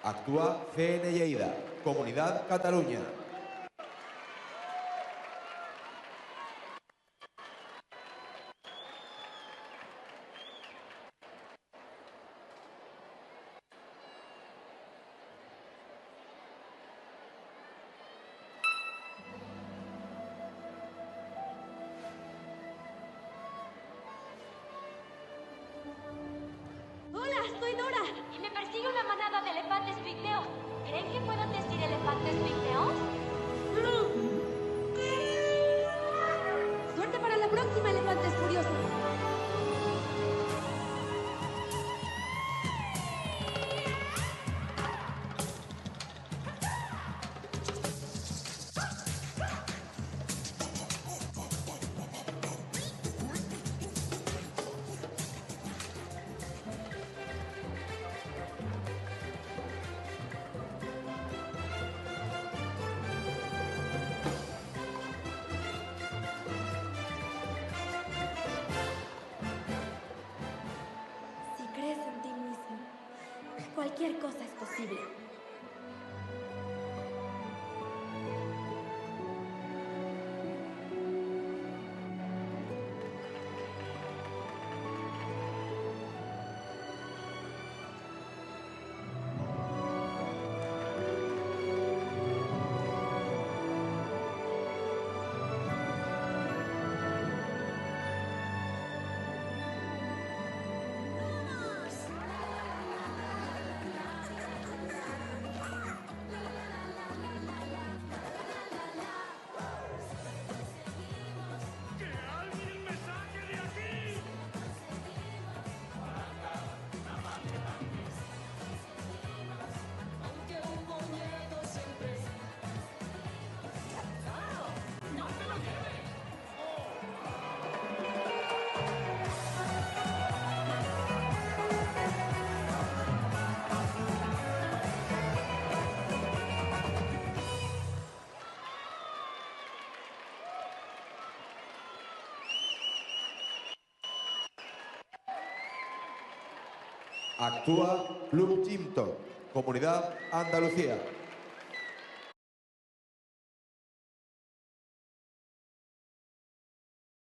Actúa CN Lleida, Comunidad Catalunya. Hola, soy Dora y me persigue una manada de elefantes pigmeos. ¿Creen que puedan decir elefantes pigmeos? Suerte para la próxima, elefantes furiosos. Si crees en ti mismo, cualquier cosa es posible. Actúa Club Gimton, Comunidad Andalucía.